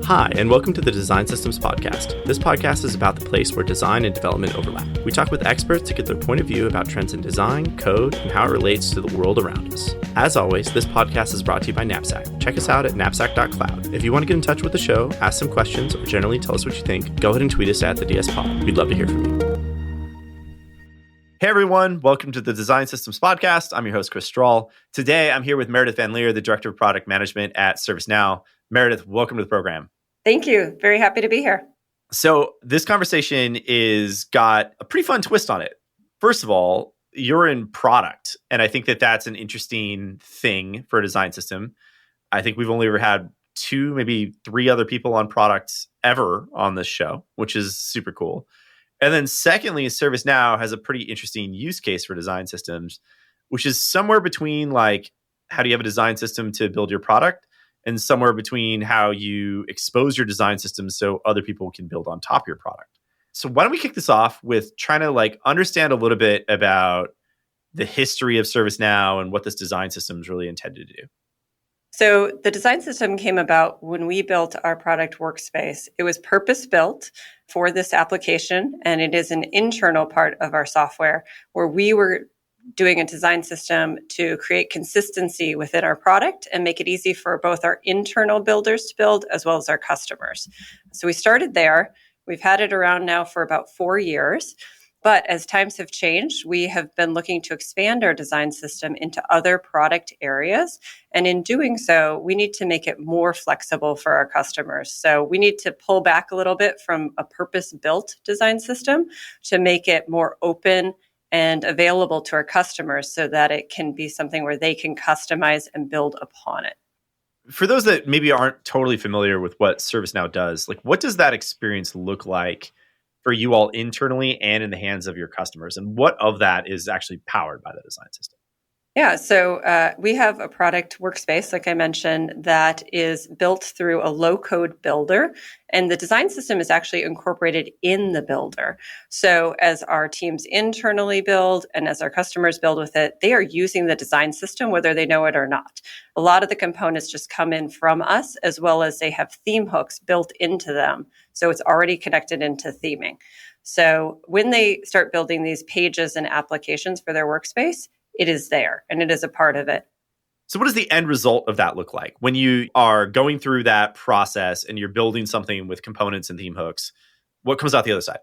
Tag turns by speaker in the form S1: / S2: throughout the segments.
S1: Hi, and welcome to the Design Systems Podcast. This podcast is about the place where design and development overlap. We talk with experts to get their point of view about trends in design, code, and how it relates to the world around us. As always, this podcast is brought to you by Knapsack. Check us out at knapsack.cloud. If you want to get in touch with the show, ask some questions, or generally tell us what you think, go ahead and tweet us at the DSP. We'd love to hear from you. Hey everyone, welcome to the Design Systems Podcast. I'm your host, Chris Strahl. Today, I'm here with Meredith Van Lier, the Director of Product Management at ServiceNow. Meredith, welcome to the program.
S2: Thank you. Very happy to be here.
S1: So this conversation is got a pretty fun twist on it. First of all, you're in product, and I think that that's an interesting thing for a design system. I think we've only ever had 2, maybe 3 other people on products ever on this show, which is super cool. And then secondly, ServiceNow has a pretty interesting use case for design systems, which is somewhere between like, how do you have a design system to build your product? And somewhere between how you expose your design system so other people can build on top of your product. So why don't we kick this off with trying to understand a little bit about the history of ServiceNow and what this design system is really intended to do.
S2: So the design system came about when we built our product workspace. It was purpose-built for this application, and it is an internal part of our software where we were doing a design system to create consistency within our product and make it easy for both our internal builders to build as well as our customers. So we started there. We've had it around now for about 4 years. But as times have changed, we have been looking to expand our design system into other product areas. And in doing so, we need to make it more flexible for our customers. So we need to pull back a little bit from a purpose-built design system to make it more open and available to our customers so that it can be something where they can customize and build upon it.
S1: For those that maybe aren't totally familiar with what ServiceNow does, what does that experience look like for you all internally and in the hands of your customers? And what of that is actually powered by the design system?
S2: Yeah, so we have a product workspace, like I mentioned, that is built through a low-code builder, and the design system is actually incorporated in the builder. So as our teams internally build and as our customers build with it, they are using the design system whether they know it or not. A lot of the components just come in from us, as well as they have theme hooks built into them. So it's already connected into theming. So when they start building these pages and applications for their workspace, it is there and it is a part of it.
S1: So what does the end result of that look like? When you are going through that process and you're building something with components and theme hooks, what comes out the other side?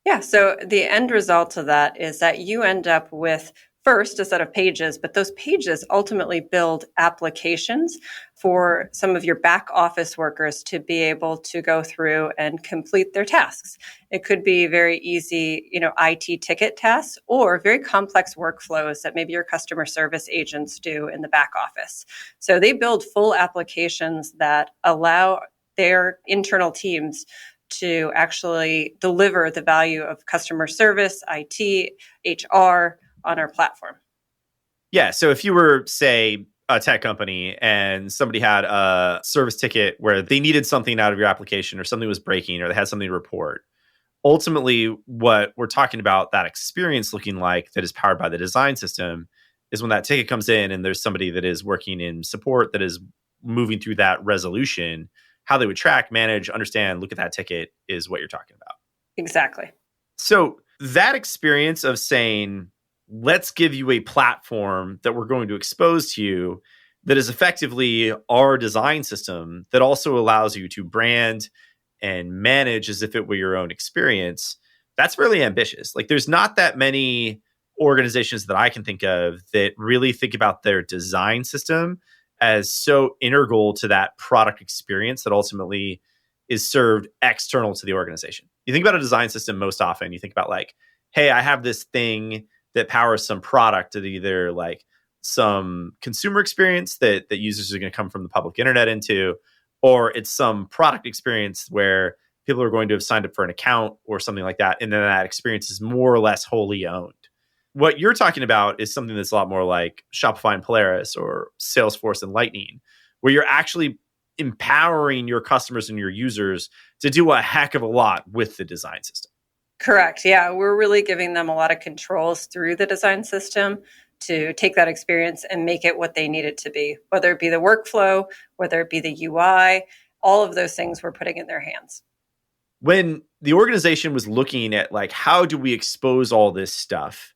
S2: Yeah, so the end result of that is that you end up with first a set of pages, but those pages ultimately build applications for some of your back office workers to be able to go through and complete their tasks. It could be very easy, IT ticket tasks or very complex workflows that maybe your customer service agents do in the back office. So they build full applications that allow their internal teams to actually deliver the value of customer service, IT, HR, on our platform.
S1: Yeah. So if you were, say, a tech company and somebody had a service ticket where they needed something out of your application or something was breaking or they had something to report, ultimately what we're talking about that experience looking like that is powered by the design system is when that ticket comes in and there's somebody that is working in support that is moving through that resolution, how they would track, manage, understand, look at that ticket is what you're talking about.
S2: Exactly.
S1: So that experience of saying, let's give you a platform that we're going to expose to you that is effectively our design system that also allows you to brand and manage as if it were your own experience. That's really ambitious. There's not that many organizations that I can think of that really think about their design system as so integral to that product experience that ultimately is served external to the organization. You think about a design system most often, you think about hey, I have this thing that powers some product that either some consumer experience that users are going to come from the public internet into, or it's some product experience where people are going to have signed up for an account or something like that. And then that experience is more or less wholly owned. What you're talking about is something that's a lot more like Shopify and Polaris or Salesforce and Lightning, where you're actually empowering your customers and your users to do a heck of a lot with the design system.
S2: Correct. Yeah, we're really giving them a lot of controls through the design system to take that experience and make it what they need it to be, whether it be the workflow, whether it be the UI, All of those things we're putting in their hands.
S1: When the organization was looking at like, how do we expose all this stuff?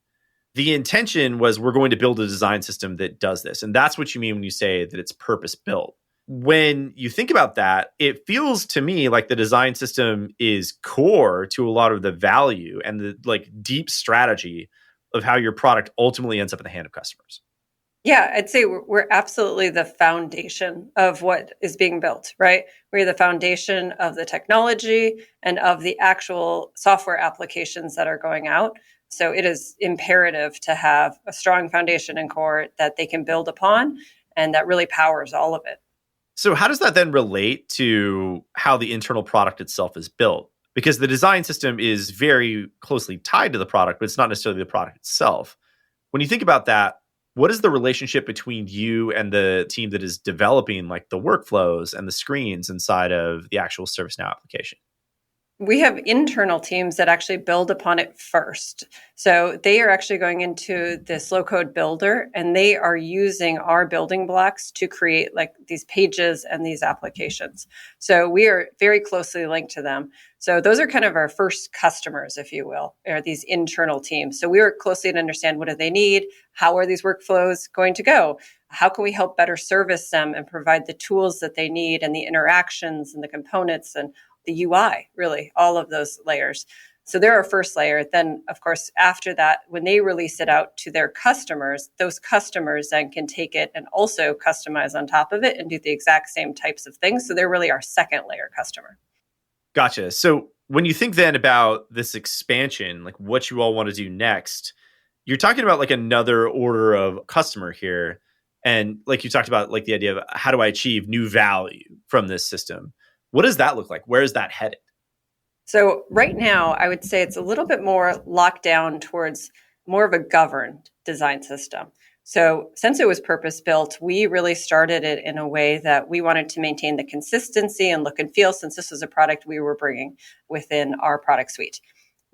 S1: The intention was we're going to build a design system that does this. And that's what you mean when you say that it's purpose built. When you think about that, it feels to me like the design system is core to a lot of the value and the like deep strategy of how your product ultimately ends up in the hand of customers.
S2: Yeah, I'd say we're absolutely the foundation of what is being built, right? We're the foundation of the technology and of the actual software applications that are going out. So it is imperative to have a strong foundation and core that they can build upon, and that really powers all of it.
S1: So how does that then relate to how the internal product itself is built? Because the design system is very closely tied to the product, but it's not necessarily the product itself. When you think about that, what is the relationship between you and the team that is developing like the workflows and the screens inside of the actual ServiceNow application?
S2: We have internal teams that actually build upon it first. So they are actually going into this low code builder and they are using our building blocks to create like these pages and these applications. So we are very closely linked to them. So those are kind of our first customers, if you will, are these internal teams. So we work closely to understand what do they need? How are these workflows going to go? How can we help better service them and provide the tools that they need and the interactions and the components and the UI, really, all of those layers. So they're our first layer. Then, of course, after that, when they release it out to their customers, those customers then can take it and also customize on top of it and do the exact same types of things. So they're really our second layer customer.
S1: Gotcha. So when you think then about this expansion, like what you all want to do next, you're talking about like another order of customer here. And like you talked about like the idea of how do I achieve new value from this system? What does that look like? Where is that headed?
S2: So right now, I would say it's a little bit more locked down towards more of a governed design system. So since it was purpose built, we really started it in a way that we wanted to maintain the consistency and look and feel since this was a product we were bringing within our product suite.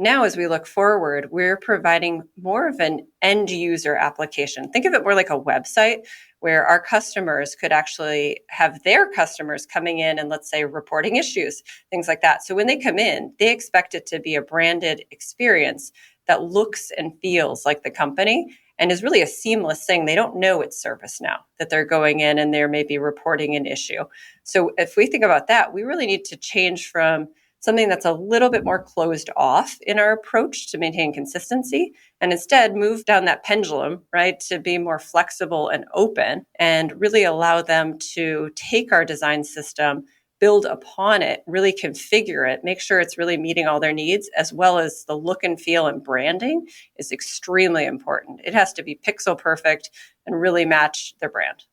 S2: Now, as we look forward, we're providing more of an end user application. Think of it more like a website where our customers could actually have their customers coming in and let's say reporting issues, things like that. So when they come in, they expect it to be a branded experience that looks and feels like the company and is really a seamless thing. They don't know it's ServiceNow that they're going in and they're maybe reporting an issue. So if we think about that, we really need to change from something that's a little bit more closed off in our approach to maintain consistency and instead move down that pendulum, right, to be more flexible and open and really allow them to take our design system, build upon it, really configure it, make sure it's really meeting all their needs, as well as the look and feel and branding is extremely important. It has to be pixel perfect and really match their brand.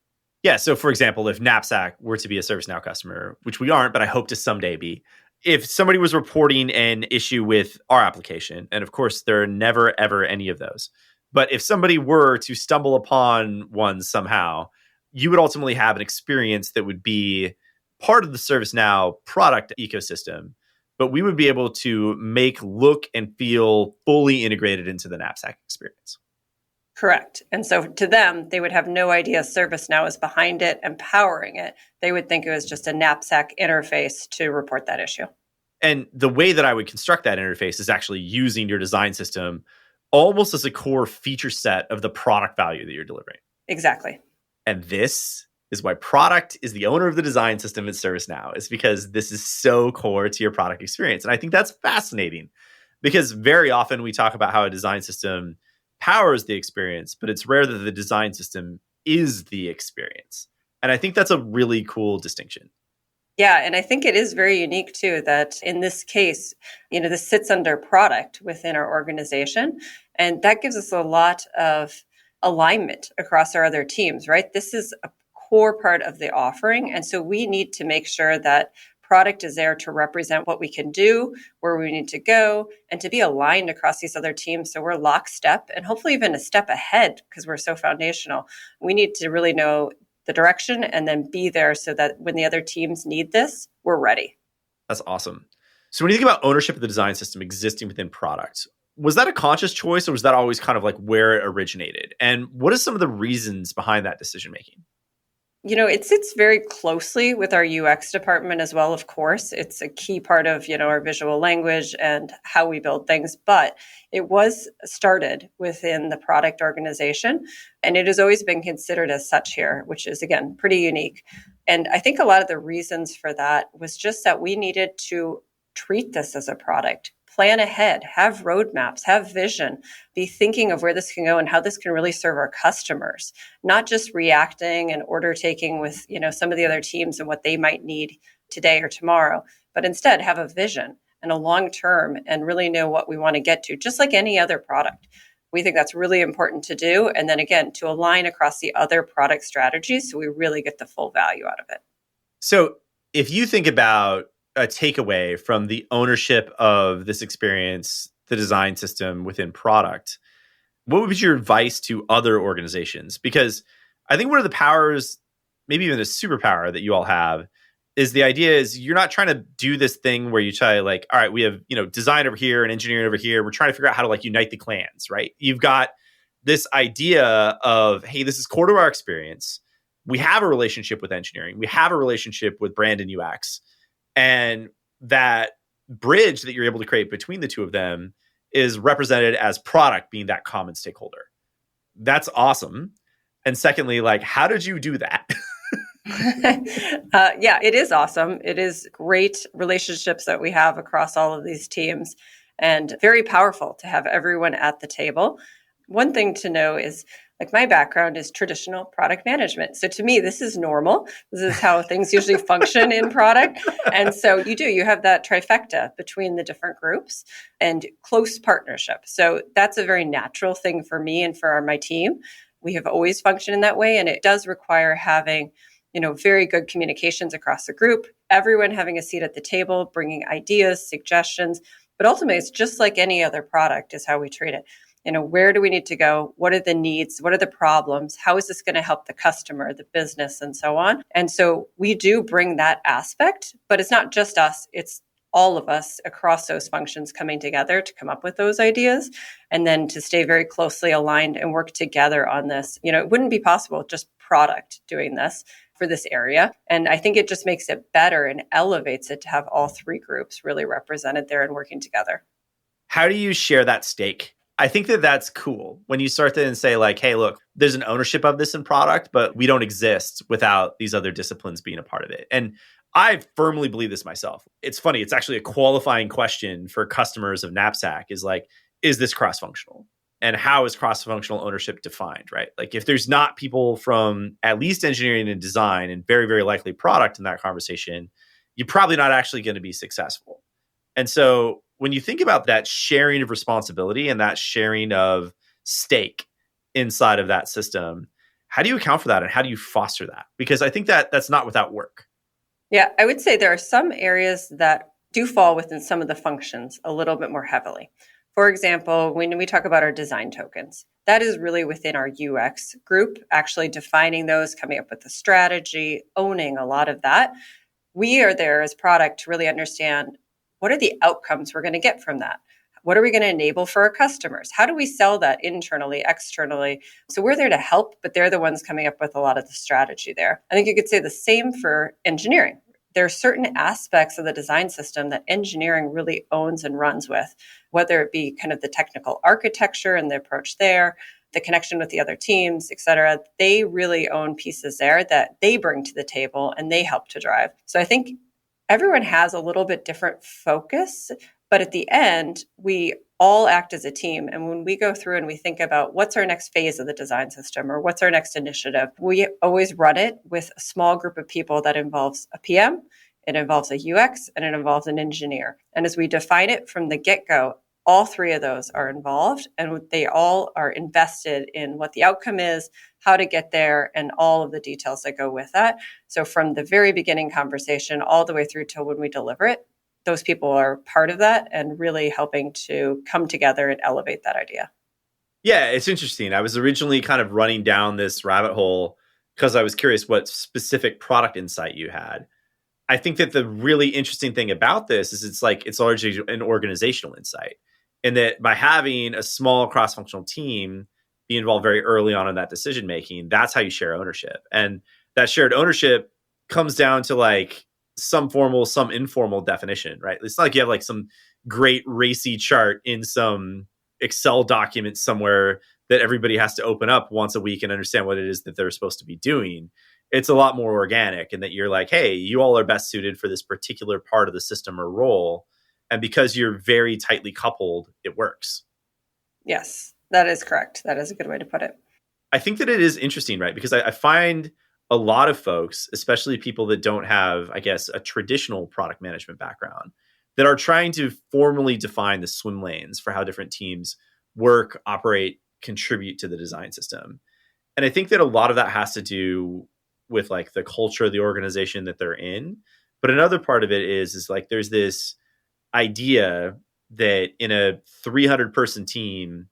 S1: Yeah. So for example, if Knapsack were to be a ServiceNow customer, which we aren't, but I hope to someday be, if somebody was reporting an issue with our application, and of course, there are never, ever any of those. But if somebody were to stumble upon one somehow, you would ultimately have an experience that would be part of the ServiceNow product ecosystem, but we would be able to make look and feel fully integrated into the Knapsack experience.
S2: Correct. And so to them, they would have no idea ServiceNow is behind it and powering it. They would think it was just a Knapsack interface to report that issue.
S1: And the way that I would construct that interface is actually using your design system almost as a core feature set of the product value that you're delivering.
S2: Exactly.
S1: And this is why product is the owner of the design system at ServiceNow. It's because this is so core to your product experience. And I think that's fascinating because very often we talk about how a design system powers the experience, but it's rare that the design system is the experience. And I think that's a really cool distinction.
S2: Yeah, and I think it is very unique too that in this case, this sits under product within our organization. And that gives us a lot of alignment across our other teams, right? This is a core part of the offering. And so we need to make sure that product is there to represent what we can do, where we need to go, and to be aligned across these other teams. So we're lockstep and hopefully even a step ahead because we're so foundational. We need to really know the direction and then be there so that when the other teams need this, we're ready.
S1: That's awesome. So when you think about ownership of the design system existing within product, was that a conscious choice or was that always kind of like where it originated? And what are some of the reasons behind that decision making?
S2: It sits very closely with our UX department as well, of course. It's a key part of, our visual language and how we build things, but it was started within the product organization, and it has always been considered as such here, which is, again, pretty unique. And I think a lot of the reasons for that was just that we needed to treat this as a product, plan ahead, have roadmaps, have vision, be thinking of where this can go and how this can really serve our customers, not just reacting and order taking with, some of the other teams and what they might need today or tomorrow, but instead have a vision and a long term and really know what we want to get to, just like any other product. We think that's really important to do. And then again, to align across the other product strategies so we really get the full value out of it.
S1: So if you think about a takeaway from the ownership of this experience, the design system within product, what would be your advice to other organizations? Because I think one of the powers, maybe even a superpower that you all have, is the idea is you're not trying to do this thing where you try all right, we have, design over here and engineering over here. We're trying to figure out how to unite the clans, right? You've got this idea of, hey, this is core to our experience. We have a relationship with engineering. We have a relationship with brand and UX. And that bridge that you're able to create between the two of them is represented as product being that common stakeholder. That's awesome. And secondly, how did you do that?
S2: Yeah, it is awesome. It is great relationships that we have across all of these teams and very powerful to have everyone at the table. One thing to know is my background is traditional product management. So to me, this is normal. This is how things usually function in product. And so you have that trifecta between the different groups and close partnership. So that's a very natural thing for me and for my team. We have always functioned in that way. And it does require having, very good communications across the group, everyone having a seat at the table, bringing ideas, suggestions. But ultimately, it's just like any other product is how we treat it. Where do we need to go? What are the needs? What are the problems? How is this going to help the customer, the business, and so on? And so we do bring that aspect, but it's not just us. It's all of us across those functions coming together to come up with those ideas and then to stay very closely aligned and work together on this. It wouldn't be possible just product doing this for this area. And I think it just makes it better and elevates it to have all three groups really represented there and working together.
S1: How do you share that stake? I think that that's cool when you start to then say hey, look, there's an ownership of this in product, but we don't exist without these other disciplines being a part of it. And I firmly believe this myself. It's funny. It's actually a qualifying question for customers of Knapsack is this cross-functional? And how is cross-functional ownership defined, right? If there's not people from at least engineering and design and very, very likely product in that conversation, you're probably not actually going to be successful. And so when you think about that sharing of responsibility and that sharing of stake inside of that system, how do you account for that and how do you foster that? Because I think that that's not without work.
S2: Yeah, I would say there are some areas that do fall within some of the functions a little bit more heavily. For example, when we talk about our design tokens, that is really within our UX group, actually defining those, coming up with the strategy, owning a lot of that. We are there as product to really understand what are the outcomes we're going to get from that? What are we going to enable for our customers? How do we sell that internally, externally? So we're there to help, but they're the ones coming up with a lot of the strategy there. I think you could say the same for engineering. There are certain aspects of the design system that engineering really owns and runs with, whether it be kind of the technical architecture and the approach there, the connection with the other teams, et cetera. They really own pieces there that they bring to the table and they help to drive. So I think everyone has a little bit different focus, but at the end, we all act as a team. And when we go through and we think about what's our next phase of the design system or what's our next initiative, we always run it with a small group of people that involves a PM, it involves a UX, and it involves an engineer. And as we define it from the get-go, all three of those are involved and they all are invested in what the outcome is, how to get there, and all of the details that go with that. So from the very beginning conversation all the way through till when we deliver it, those people are part of that and really helping to come together and elevate that idea.
S1: Yeah, it's interesting. I was originally kind of running down this rabbit hole because I was curious what specific product insight you had. I think that the really interesting thing about this is it's largely an organizational insight. And that by having a small cross-functional team be involved very early on in that decision making, that's how you share ownership. And that shared ownership comes down to like some formal, some informal definition, right? It's not like you have like some great racy chart in some Excel document somewhere that everybody has to open up once a week and understand what it is that they're supposed to be doing. It's a lot more organic, and that you're like, hey, you all are best suited for this particular part of the system or role. And because you're very tightly coupled, it works.
S2: Yes, that is correct. That is a good way to put it.
S1: I think that it is interesting, right? Because I find a lot of folks, especially people that don't have, I guess, a traditional product management background, that are trying to formally define the swim lanes for how different teams work, operate, contribute to the design system. And I think that a lot of that has to do with like the culture of the organization that they're in. But another part of it is like there's this idea that in a 300 person team,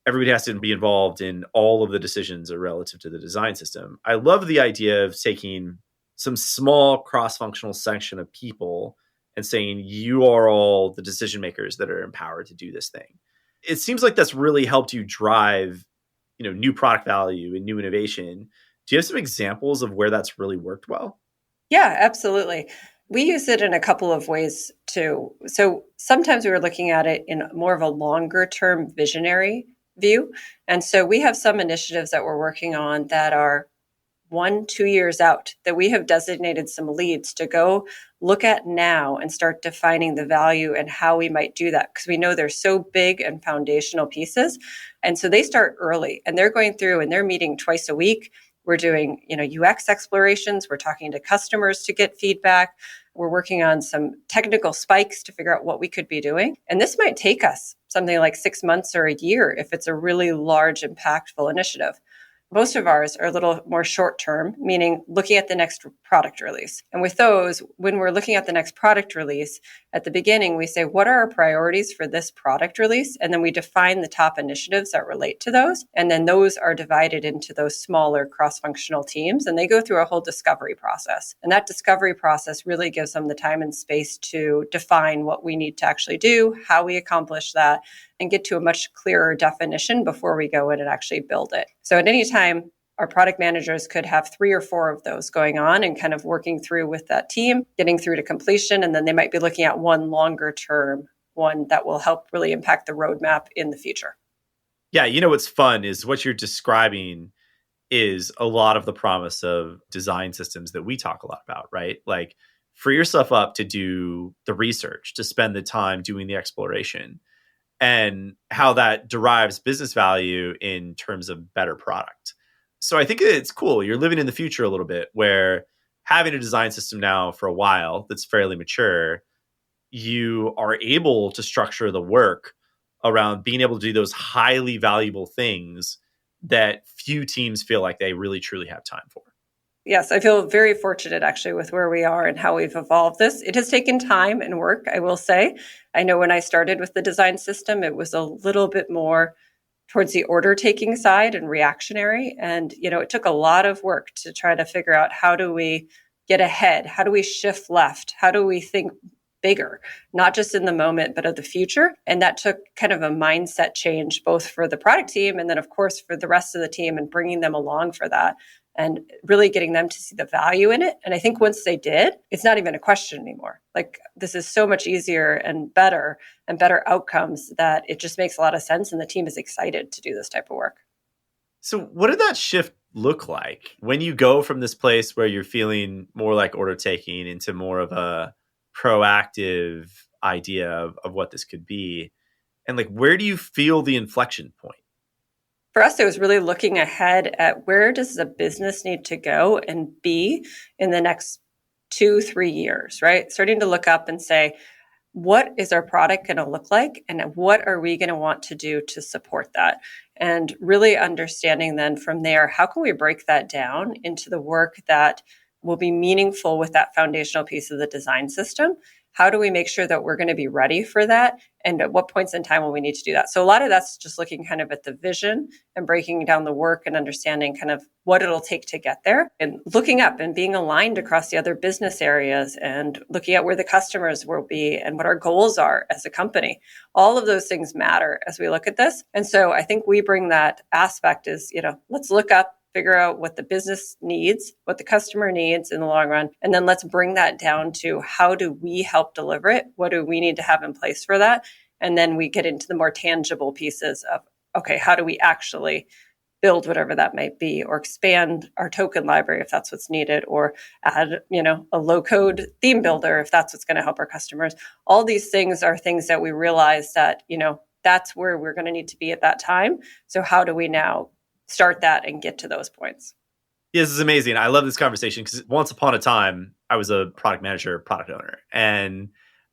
S1: everybody has to be involved in all of the decisions relative to the design system. I love the idea of taking some small cross-functional section of people and saying, you are all the decision makers that are empowered to do this thing. It seems like that's really helped you drive, new product value and new innovation. Do you have some examples of where that's really worked well?
S2: Yeah, absolutely. We use it in a couple of ways too. So sometimes we were looking at it in more of a longer term visionary view. And so we have some initiatives that we're working on that are 1-2 years out, that we have designated some leads to go look at now and start defining the value and how we might do that, because we know they're so big and foundational pieces. And so they start early, and they're going through and they're meeting twice a week. We're doing, UX explorations. We're talking to customers to get feedback. We're working on some technical spikes to figure out what we could be doing. And this might take us something like 6 months or a year if it's a really large, impactful initiative. Most of ours are a little more short term, meaning looking at the next product release. And with those, when we're looking at the next product release, at the beginning, we say, what are our priorities for this product release? And then we define the top initiatives that relate to those. And then those are divided into those smaller cross-functional teams. And they go through a whole discovery process. And that discovery process really gives them the time and space to define what we need to actually do, how we accomplish that, and get to a much clearer definition before we go in and actually build it. So at any time, our product managers could have 3 or 4 of those going on and kind of working through with that team, getting through to completion. And then they might be looking at one longer term, one that will help really impact the roadmap in the future.
S1: Yeah, what's fun is what you're describing is a lot of the promise of design systems that we talk a lot about, right? Like free yourself up to do the research, to spend the time doing the exploration, and how that derives business value in terms of better product. So I think it's cool. You're living in the future a little bit, where having a design system now for a while that's fairly mature, you are able to structure the work around being able to do those highly valuable things that few teams feel like they really truly have time for.
S2: Yes, I feel very fortunate actually with where we are and how we've evolved this. It has taken time and work, I will say. I know when I started with the design system, it was a little bit more towards the order taking side and reactionary. And, it took a lot of work to try to figure out, how do we get ahead? How do we shift left? How do we think bigger, not just in the moment, but of the future? And that took kind of a mindset change, both for the product team and then, of course, for the rest of the team, and bringing them along for that and really getting them to see the value in it. And I think once they did, it's not even a question anymore. Like, this is so much easier and better outcomes that it just makes a lot of sense. And the team is excited to do this type of work.
S1: So what did that shift look like when you go from this place where you're feeling more like order taking into more of a proactive idea of what this could be? And like, where do you feel the inflection point?
S2: For us, it was really looking ahead at where does the business need to go and be in the next 2-3 years, right? Starting to look up and say, what is our product going to look like? And what are we going to want to do to support that? And really understanding then from there, how can we break that down into the work that will be meaningful with that foundational piece of the design system? How do we make sure that we're going to be ready for that? And at what points in time will we need to do that? So a lot of that's just looking kind of at the vision and breaking down the work and understanding kind of what it'll take to get there, and looking up and being aligned across the other business areas and looking at where the customers will be and what our goals are as a company. All of those things matter as we look at this. And so I think we bring that aspect is, let's look up, figure out what the business needs, what the customer needs in the long run, and then let's bring that down to how do we help deliver it? What do we need to have in place for that? And then we get into the more tangible pieces of, okay, how do we actually build whatever that might be, or expand our token library if that's what's needed, or add, a low code theme builder if that's what's going to help our customers. All these things are things that we realize that, that's where we're going to need to be at that time. So how do we now start that and get to those points?
S1: Yeah, this is amazing. I love this conversation because once upon a time, I was a product manager, product owner, and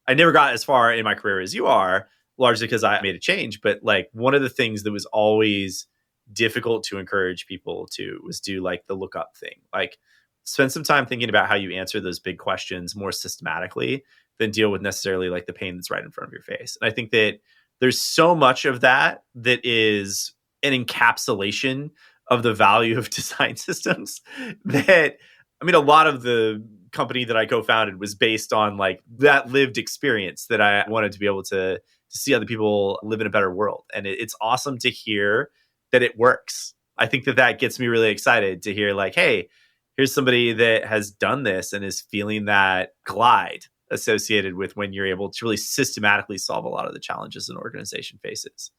S1: I never got as far in my career as you are, largely because I made a change. But like one of the things that was always difficult to encourage people to was do like the lookup thing. Like spend some time thinking about how you answer those big questions more systematically than deal with necessarily like the pain that's right in front of your face. And I think that there's so much of that that is an encapsulation of the value of design systems that, I mean, a lot of the company that I co-founded was based on like that lived experience that I wanted to be able to see other people live in a better world. And it's awesome to hear that it works. I think that gets me really excited to hear like, hey, here's somebody that has done this and is feeling that glide associated with when you're able to really systematically solve a lot of the challenges an organization faces.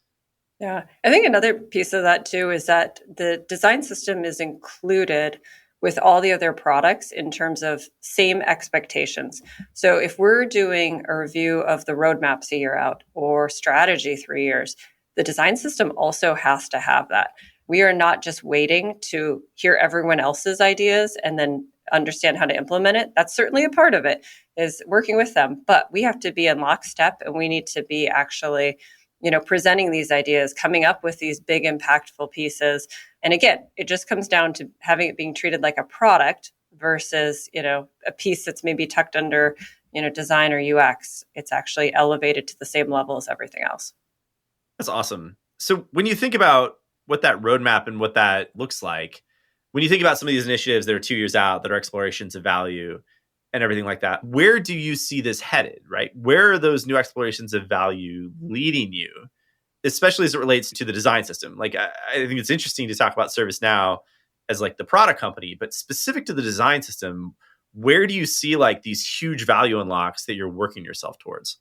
S2: Yeah, I think another piece of that too is that the design system is included with all the other products in terms of same expectations. So if we're doing a review of the roadmaps a year out or strategy 3 years, the design system also has to have that. We are not just waiting to hear everyone else's ideas and then understand how to implement it. That's certainly a part of it, is working with them. But we have to be in lockstep, and we need to be actually, presenting these ideas, coming up with these big, impactful pieces. And again, it just comes down to having it being treated like a product versus, a piece that's maybe tucked under, design or UX. It's actually elevated to the same level as everything else.
S1: That's awesome. So when you think about what that roadmap and what that looks like, when you think about some of these initiatives that are 2 years out, that are explorations of value and everything like that, where do you see this headed, right? Where are those new explorations of value leading you, especially as it relates to the design system? Like, I think it's interesting to talk about ServiceNow as like the product company, but specific to the design system, where do you see like these huge value unlocks that you're working yourself towards?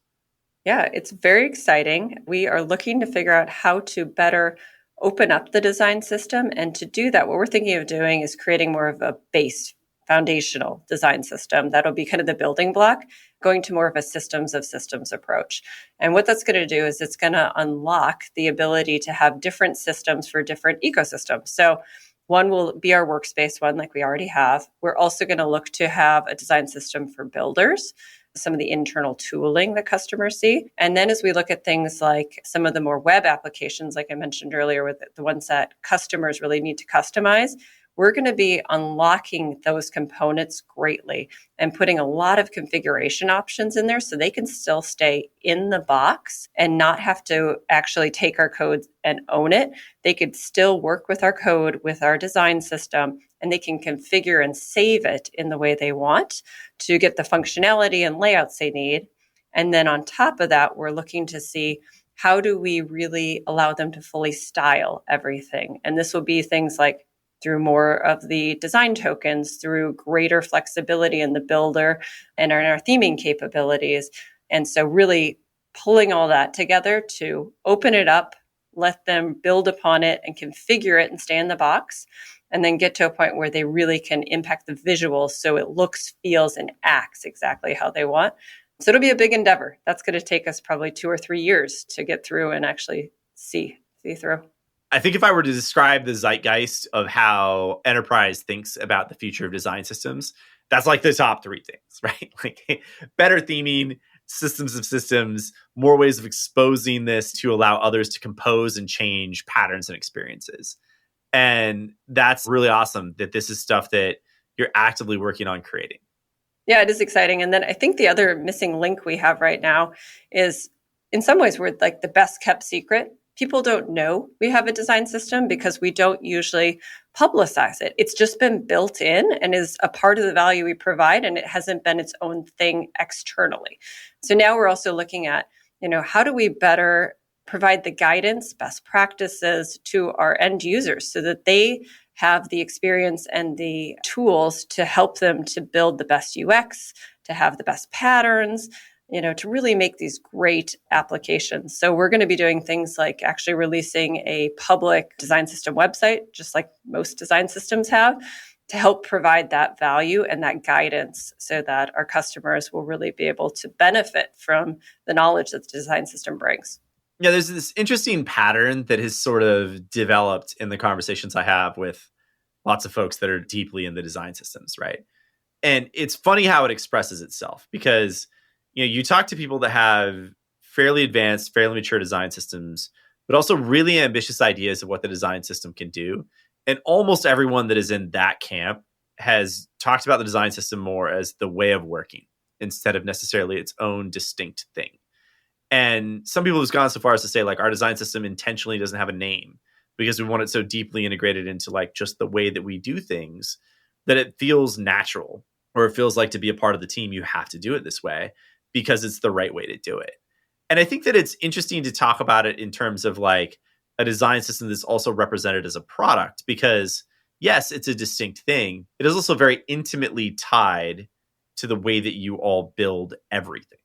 S2: Yeah, it's very exciting. We are looking to figure out how to better open up the design system. And to do that, what we're thinking of doing is creating more of a base foundational design system. That'll be kind of the building block, going to more of a systems of systems approach. And what that's going to do is it's going to unlock the ability to have different systems for different ecosystems. So one will be our workspace one, like we already have. We're also going to look to have a design system for builders, some of the internal tooling that customers see. And then as we look at things like some of the more web applications, like I mentioned earlier, with the ones that customers really need to customize, we're going to be unlocking those components greatly and putting a lot of configuration options in there so they can still stay in the box and not have to actually take our code and own it. They could still work with our code, with our design system, and they can configure and save it in the way they want to get the functionality and layouts they need. And then on top of that, we're looking to see how do we really allow them to fully style everything. And this will be things like through more of the design tokens, through greater flexibility in the builder and in our theming capabilities. And so really pulling all that together to open it up, let them build upon it and configure it and stay in the box, and then get to a point where they really can impact the visuals so it looks, feels, and acts exactly how they want. So it'll be a big endeavor. That's going to take us probably 2 or 3 years to get through and actually see through.
S1: I think if I were to describe the zeitgeist of how enterprise thinks about the future of design systems, that's like the top 3 things, right? Like better theming, systems of systems, more ways of exposing this to allow others to compose and change patterns and experiences. And that's really awesome that this is stuff that you're actively working on creating.
S2: Yeah, it is exciting. And then I think the other missing link we have right now is, in some ways, we're like the best kept secret. People don't know we have a design system because we don't usually publicize it. It's just been built in and is a part of the value we provide, and it hasn't been its own thing externally. So now we're also looking at, how do we better provide the guidance, best practices to our end users so that they have the experience and the tools to help them to build the best UX, to have the best patterns, to really make these great applications. So we're going to be doing things like actually releasing a public design system website, just like most design systems have, to help provide that value and that guidance so that our customers will really be able to benefit from the knowledge that the design system brings.
S1: Yeah, there's this interesting pattern that has sort of developed in the conversations I have with lots of folks that are deeply in the design systems, right? And it's funny how it expresses itself because, you talk to people that have fairly advanced, fairly mature design systems, but also really ambitious ideas of what the design system can do. And almost everyone that is in that camp has talked about the design system more as the way of working instead of necessarily its own distinct thing. And some people have gone so far as to say, like, our design system intentionally doesn't have a name because we want it so deeply integrated into like just the way that we do things that it feels natural, or it feels like to be a part of the team, you have to do it this way because it's the right way to do it. And I think that it's interesting to talk about it in terms of like a design system that's also represented as a product, because yes, it's a distinct thing. It is also very intimately tied to the way that you all build everything.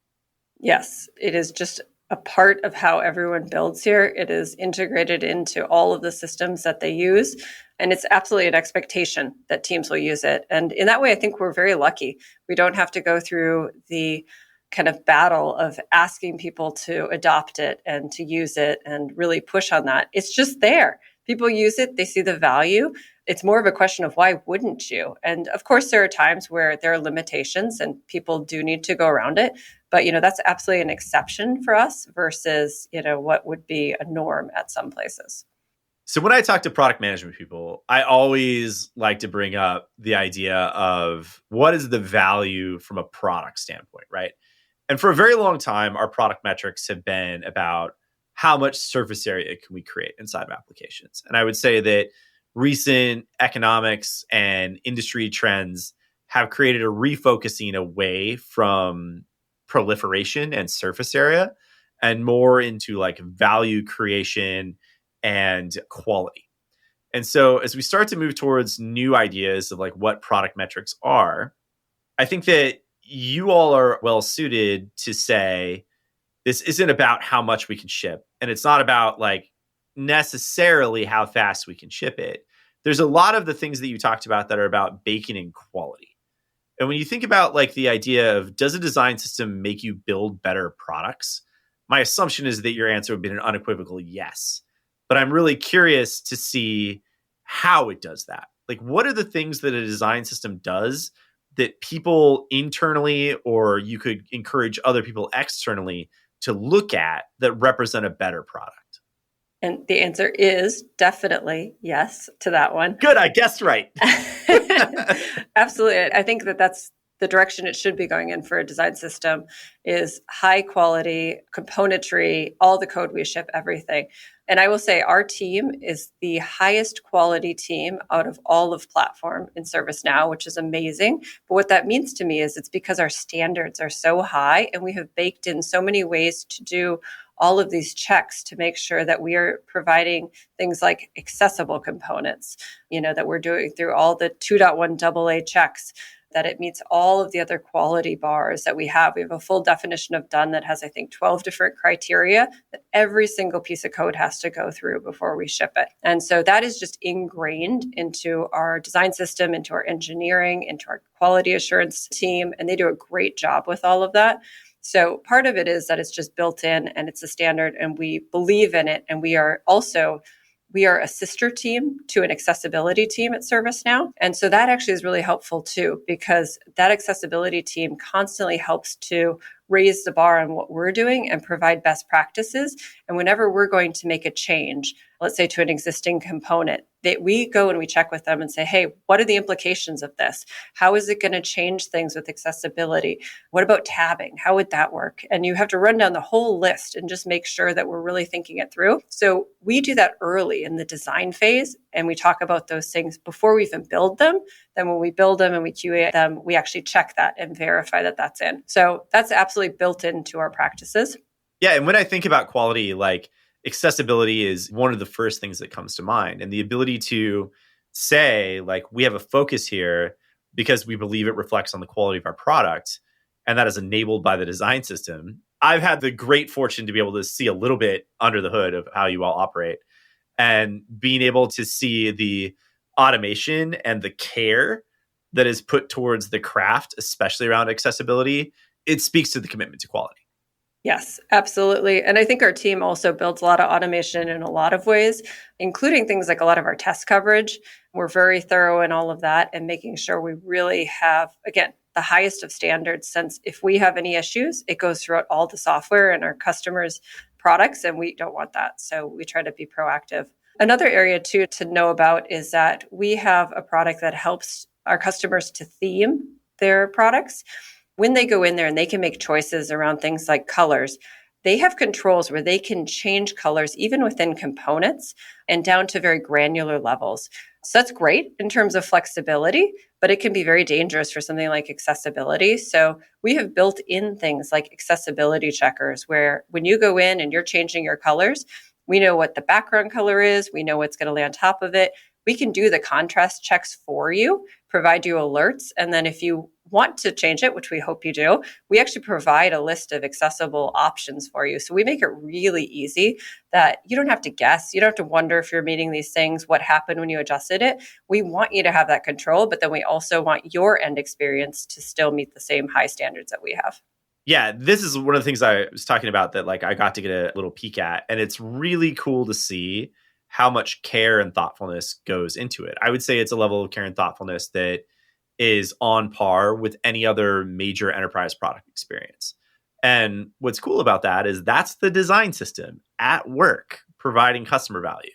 S2: Yes, it is just a part of how everyone builds here. It is integrated into all of the systems that they use. And it's absolutely an expectation that teams will use it. And in that way, I think we're very lucky. We don't have to go through the kind of battle of asking people to adopt it and to use it and really push on that. It's just there. People use it. They see the value. It's more of a question of why wouldn't you? And of course, there are times where there are limitations and people do need to go around it. But, that's absolutely an exception for us versus, what would be a norm at some places.
S1: So when I talk to product management people, I always like to bring up the idea of what is the value from a product standpoint, right? And for a very long time, our product metrics have been about how much surface area can we create inside of applications. And I would say that recent economics and industry trends have created a refocusing away from proliferation and surface area and more into like value creation and quality. And so as we start to move towards new ideas of like what product metrics are, I think that you all are well suited to say this isn't about how much we can ship, and it's not about like necessarily how fast we can ship it. There's a lot of the things that you talked about that are about baking in quality. And when you think about like the idea of does a design system make you build better products, my assumption is that your answer would be an unequivocal yes. But I'm really curious to see how it does that. Like, what are the things that a design system does that people internally, or you could encourage other people externally to look at that represent a better product?
S2: And the answer is definitely yes to that one.
S1: Good, I guessed right.
S2: Absolutely. I think that that's the direction it should be going in for a design system is high quality componentry, all the code we ship, everything. And I will say our team is the highest quality team out of all of platform in ServiceNow, which is amazing. But what that means to me is it's because our standards are so high and we have baked in so many ways to do all of these checks to make sure that we are providing things like accessible components, that we're doing through all the 2.1 AA checks, that it meets all of the other quality bars that we have. We have a full definition of done that has, I think, 12 different criteria that every single piece of code has to go through before we ship it. And so that is just ingrained into our design system, into our engineering, into our quality assurance team, and they do a great job with all of that. So part of it is that it's just built in and it's a standard and we believe in it. And we are a sister team to an accessibility team at ServiceNow. And so that actually is really helpful too, because that accessibility team constantly helps to raise the bar on what we're doing and provide best practices. And whenever we're going to make a change, let's say to an existing component, that we go and we check with them and say, hey, what are the implications of this? How is it going to change things with accessibility? What about tabbing? How would that work? And you have to run down the whole list and just make sure that we're really thinking it through. So we do that early in the design phase, and we talk about those things before we even build them. Then when we build them and we QA them, we actually check that and verify that that's in. So that's absolutely built into our practices.
S1: Yeah. And when I think about quality, like accessibility is one of the first things that comes to mind. And the ability to say, like, we have a focus here because we believe it reflects on the quality of our product, and that is enabled by the design system. I've had the great fortune to be able to see a little bit under the hood of how you all operate, and being able to see the automation and the care that is put towards the craft, especially around accessibility. It speaks to the commitment to quality.
S2: Yes, absolutely. And I think our team also builds a lot of automation in a lot of ways, including things like a lot of our test coverage. We're very thorough in all of that and making sure we really have, again, the highest of standards, since if we have any issues, it goes throughout all the software and our customers' products, and we don't want that. So we try to be proactive. Another area too to know about is that we have a product that helps our customers to theme their products. When they go in there and they can make choices around things like colors, they have controls where they can change colors even within components and down to very granular levels. So that's great in terms of flexibility, but it can be very dangerous for something like accessibility. So we have built in things like accessibility checkers, where when you go in and you're changing your colors, we know what the background color is, we know what's going to lay on top of it. We can do the contrast checks for you, provide you alerts, and then if you want to change it, which we hope you do, we actually provide a list of accessible options for you. So we make it really easy that you don't have to guess. You don't have to wonder if you're meeting these things, what happened when you adjusted it. We want you to have that control, but then we also want your end experience to still meet the same high standards that we have.
S1: Yeah, this is one of the things I was talking about that like I got to get a little peek at, and it's really cool to see how much care and thoughtfulness goes into it. I would say it's a level of care and thoughtfulness that is on par with any other major enterprise product experience. And what's cool about that is that's the design system at work providing customer value.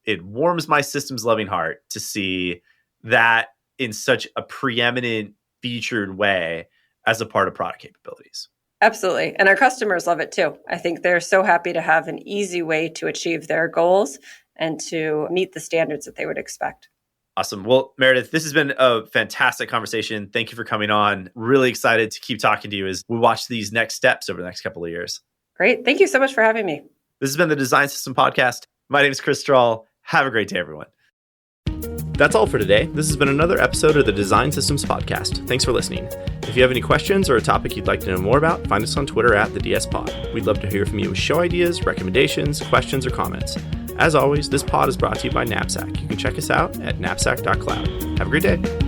S1: It warms my systems loving heart to see that in such a preeminent featured way as a part of product capabilities.
S2: Absolutely. And our customers love it too. I think they're so happy to have an easy way to achieve their goals and to meet the standards that they would expect.
S1: Awesome. Well, Meredith, this has been a fantastic conversation. Thank you for coming on. Really excited to keep talking to you as we watch these next steps over the next couple of years.
S2: Great. Thank you so much for having me.
S1: This has been the Design System Podcast. My name is Chris Strahl. Have a great day, everyone. That's all for today. This has been another episode of the Design Systems Podcast. Thanks for listening. If you have any questions or a topic you'd like to know more about, find us on Twitter at the DS Pod. We'd love to hear from you with show ideas, recommendations, questions, or comments. As always, this pod is brought to you by Knapsack. You can check us out at knapsack.cloud. Have a great day.